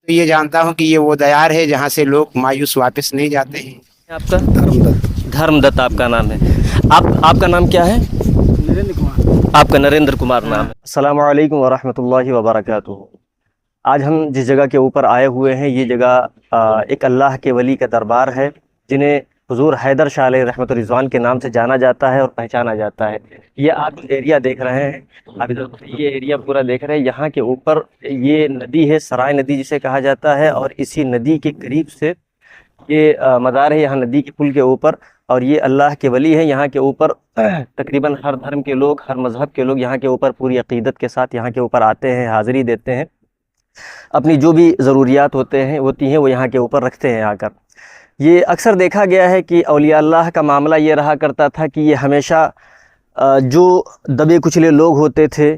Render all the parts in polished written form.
तो ये जानता हूँ कि ये वो दयार है जहाँ से लोग मायूस वापस नहीं जाते हैं। आपका धर्मदत्त। धर्मदत्त आपका नाम है। आपका नाम क्या है? नरेंद्र कुमार। आपका नरेंद्र कुमार नाम है। अस्सलाम वालेकुम वरहमतुल्लाहि वबरकातुहू। आज हम जिस जगह के ऊपर आए हुए हैं, ये जगह एक अल्लाह के वली का दरबार है, जिन्हें हुजूर हैदर शाह अलैहि रहमत व रिज़वान के नाम से जाना जाता है और पहचाना जाता है। ये आप एरिया देख रहे हैं, आप इधर ये एरिया पूरा देख रहे हैं। यहाँ के ऊपर ये नदी है, सराय नदी जिसे कहा जाता है, और इसी नदी के करीब से ये मज़ार है यहाँ नदी के पुल के ऊपर। और ये अल्लाह के वली हैं। यहाँ के ऊपर तकरीबन हर धर्म के लोग, हर मज़हब के लोग यहाँ के ऊपर पूरी अक़ीदत के साथ यहाँ के ऊपर आते हैं, हाज़िरी देते हैं, अपनी जो भी ज़रूरियात होती हैं वो यहाँ के ऊपर रखते हैं आकर। ये अक्सर देखा गया है कि औलिया अल्लाह का मामला ये रहा करता था कि ये हमेशा जो दबे कुचले लोग होते थे,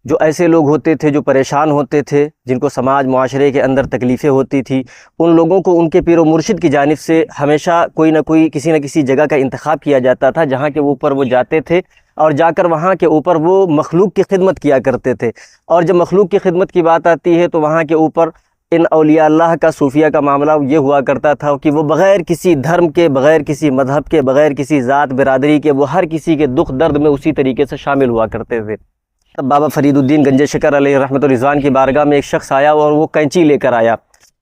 जो ऐसे लोग होते थे जो परेशान होते थे, जिनको समाज मुआशरे के अंदर तकलीफ़ें होती थी, उन लोगों को उनके पीर व मुर्शिद की जानिब से हमेशा कोई ना कोई किसी न किसी जगह का इंतखाब किया जाता था, जहाँ के ऊपर वो जाते थे और जाकर वहाँ के ऊपर वो मखलूक की खिदमत किया करते थे। और जब मखलूक की खिदमत की बात आती है तो वहाँ के ऊपर इन औलिया अल्लाह का, सूफिया का मामला ये हुआ करता था कि वो बग़ैर किसी धर्म के, बग़ैर किसी मज़हब के, बग़ैर किसी ज़ात बिरादरी के, वो हर किसी के दुख दर्द में उसी तरीके से शामिल हुआ करते थे। तब बाबा फरीदुद्दीन गंज शकर अलैहि रहमत व रिज़वान की बारगाह में एक शख्स आया और वो कैंची लेकर आया।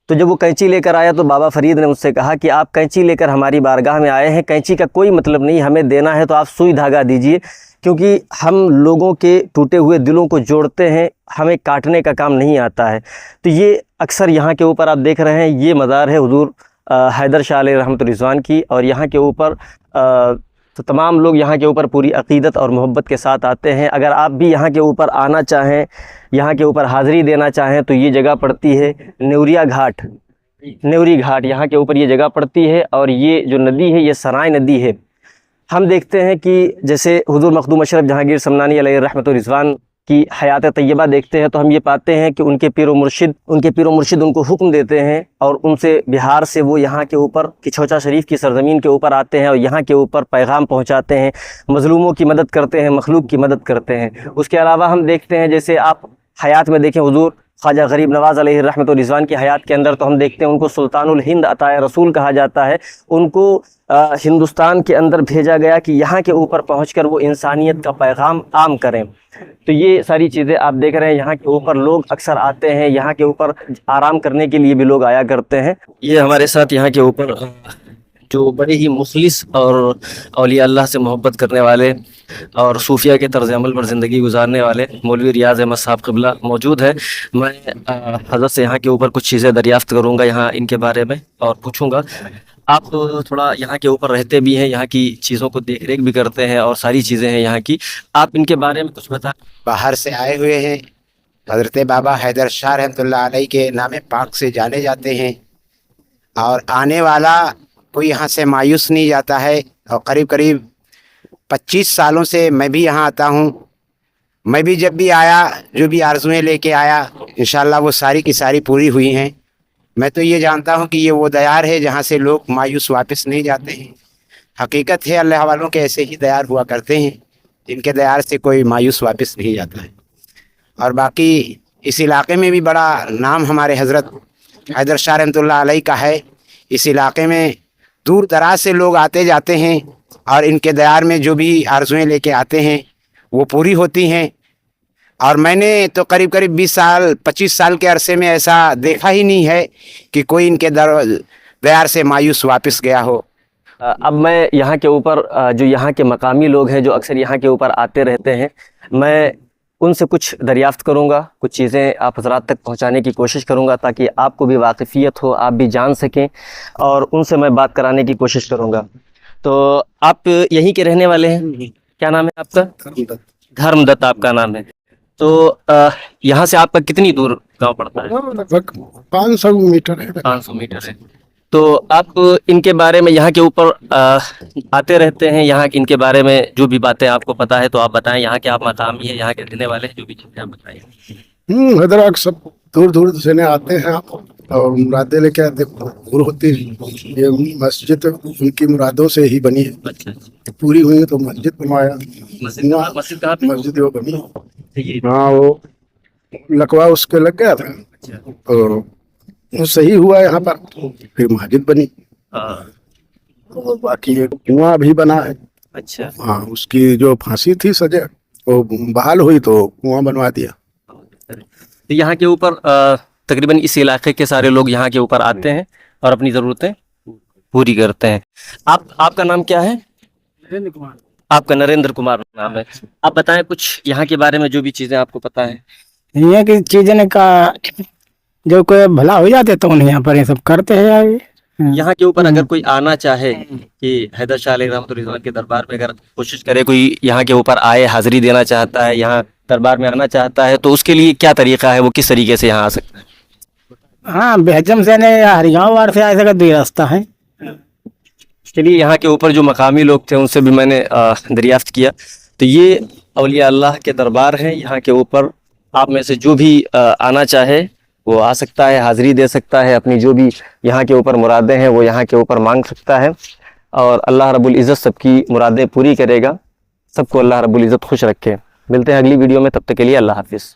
तो जब वो कैंची लेकर आया तो बाबा फरीद ने उससे कहा कि आप कैंची लेकर हमारी बारगाह में आए हैं, कैंची का कोई मतलब नहीं, हमें देना है तो आप सुई धागा दीजिए, क्योंकि हम लोगों के टूटे हुए दिलों को जोड़ते हैं, हमें काटने का काम नहीं आता है। तो ये अक्सर यहाँ के ऊपर आप देख रहे हैं, ये मज़ार है हुज़ूर हैदर शाह अलैहि रहमत व रिज़वान की, और यहाँ के ऊपर तो तमाम लोग यहाँ के ऊपर पूरी अक़ीदत और मोहब्बत के साथ आते हैं। अगर आप भी यहाँ के ऊपर आना चाहें, यहाँ के ऊपर हाज़िरी देना चाहें, तो ये जगह पड़ती है नेवरिया घाट, नेवरी घाट, यहाँ के ऊपर ये जगह पड़ती है। और ये जो नदी है ये सराय नदी है। हम देखते हैं कि जैसे हुज़ूर मखदूम अशरफ जहांगीर समनानी अलैहि रहमत व रिज़वान की हयात तय्यबा देखते हैं तो हम ये पाते हैं कि उनके पीर व मुर्शिद उनको हुक्म देते हैं, और उनसे बिहार से वो यहाँ के ऊपर किछोचा शरीफ की सरज़मीन के ऊपर आते हैं और यहाँ के ऊपर पैगाम पहुँचाते हैं, मज़लूमों की मदद करते हैं, मखलूक की मदद करते हैं। उसके अलावा हम देखते हैं, जैसे आप हयात में देखें हुज़ूर ख्वाजा गरीब नवाज़ अलैहि रहमत व रिज़वान की हयात के अंदर, तो हम देखते हैं उनको सुल्तानुल हिंद अताए रसूल कहा जाता है। उनको हिंदुस्तान के अंदर भेजा गया कि यहाँ के ऊपर पहुँचकर वो इंसानियत का पैगाम आम करें। तो ये सारी चीज़ें आप देख रहे हैं, यहाँ के ऊपर लोग अक्सर आते हैं, यहाँ के ऊपर आराम करने के लिए भी लोग आया करते हैं। ये हमारे साथ यहाँ के ऊपर जो बड़े ही मुखलिस और औलिया अल्लाह से मोहब्बत करने वाले और सूफिया के तर्ज़ अमल पर ज़िंदगी गुजारने वाले मौलवी रियाज़ अहमद साहब क़िबला मौजूद है। मैं हज़रत से यहाँ के ऊपर कुछ चीज़ें दरियाफ़्त करूँगा यहाँ इनके बारे में और पूछूँगा। आप थोड़ा यहाँ के ऊपर रहते भी हैं, यहाँ की चीज़ों को देख रेख भी करते हैं और सारी चीज़ें हैं यहाँ की, आप इनके बारे में कुछ बताएं। बाहर से आए हुए हैं, हज़रत बाबा हैदर शाह रहमतुल्लाह अलैह के नाम पाक से जाने जाते हैं, और आने वाला कोई यहाँ से मायूस नहीं जाता है। और करीब करीब 25 सालों से मैं भी यहाँ आता हूँ। मैं भी जब भी आया, जो भी आरज़ुएँ लेके आया, इंशाअल्लाह वो सारी की सारी पूरी हुई हैं। मैं तो ये जानता हूँ कि ये वो दयार है जहाँ से लोग मायूस वापस नहीं जाते हैं। हकीकत है, अल्लाह वालों के ऐसे ही दयार हुआ करते हैं, जिनके दयार से कोई मायूस वापस नहीं जाता है। और बाकी इस इलाके में भी बड़ा नाम हमारे हज़रत हैदर शाह रहमतुल्लाह अलैह का है। इस इलाके में दूर दराज से लोग आते जाते हैं, और इनके दयार में जो भी आरज़ुएँ लेके आते हैं वो पूरी होती हैं। और मैंने तो करीब करीब 20 साल 25 साल के अरसे में ऐसा देखा ही नहीं है कि कोई इनके दयार से मायूस वापस गया हो। अब मैं यहाँ के ऊपर जो यहाँ के मकामी लोग हैं, जो अक्सर यहाँ के ऊपर आते रहते हैं, मैं उनसे कुछ दरियाफ़्त करूँगा, कुछ चीज़ें आप हज़रात तक पहुँचाने की कोशिश करूँगा ताकि आपको भी वाक़िफ़ियत हो, आप भी जान सकें, और उनसे मैं बात कराने की कोशिश करूँगा। तो आप यहीं के रहने वाले हैं? क्या नाम है आपका? धर्मदत्त। धर्मदत्त आपका नाम है। तो यहाँ से आपका कितनी दूर गांव पड़ता है? लगभग 500 मीटर है। 500 मीटर है। तो आप इनके बारे में यहाँ के ऊपर आते रहते हैं, यहाँ इनके बारे में जो भी बातें आपको पता है तो आप बताएं। यहाँ के आप मकामी हैं, यहाँ के रहने वाले हैं, जो भी चीज़ें आप बताएं। हैदराबाद सब दूर दूर से ने आते हैं और मुरादें लेके आते, पूरी होती है। ये मस्जिद उनकी मुरादों से ही बनी है। अच्छा, पूरी हुई तो मस्जिद बनवाया। मस्जिद कहाँ पे? मस्जिद वो बनी। ये हाँ, वो लकवा उसके लग गया था, अच्छा, तो वो सही हुआ यहाँ पर, फिर मस्जिद बनी हाँ, और बाकी एक कुआं भी बना है। अच्छा। हाँ, उसकी जो फांसी थी सजा वो बहाल हुई तो कुआं बनवा दिया। तो यहाँ के ऊपर तकरीबन इस इलाके के सारे लोग यहाँ के ऊपर आते हैं और अपनी ज़रूरतें पूरी करते हैं। आपका नाम क्या है? नरेंद्र कुमार। आपका नरेंद्र कुमार नाम है। आप बताएं कुछ यहाँ के बारे में जो भी चीज़ें आपको पता है। ये की चीजें का जो कोई भला हो जाते तो उन्हें यहाँ पर ये सब करते हैं आगे। यहाँ के ऊपर अगर कोई आना चाहे कि हैदर शाह अलैहि रहमतुल्लाह के दरबार में अगर कोशिश करे, कोई यहाँ के ऊपर आए, हाजिरी देना चाहता है, यहाँ दरबार में आना चाहता है, तो उसके लिए क्या तरीका है, वो किस तरीके से यहाँ आ सकता है? हाँ, बेहजम से ने या हरिगांव वार से आ सका, दो ही रास्ता है। चलिए, यहाँ के ऊपर जो मकामी लोग थे उनसे भी मैंने दरियाफ्त किया, तो ये औलिया अल्लाह के दरबार है। यहाँ के ऊपर आप में से जो भी आना चाहे वो आ सकता है, हाज़िरी दे सकता है, अपनी जो भी यहाँ के ऊपर मुरादें हैं वो यहाँ के ऊपर मांग सकता है, और अल्लाह रब्बुल इज़्ज़त सबकी मुरादें पूरी करेगा। सबको अल्लाह रब्बुल इज़्ज़त खुश रखे। मिलते हैं अगली वीडियो में, तब तक के लिए अल्लाह हाफिज़।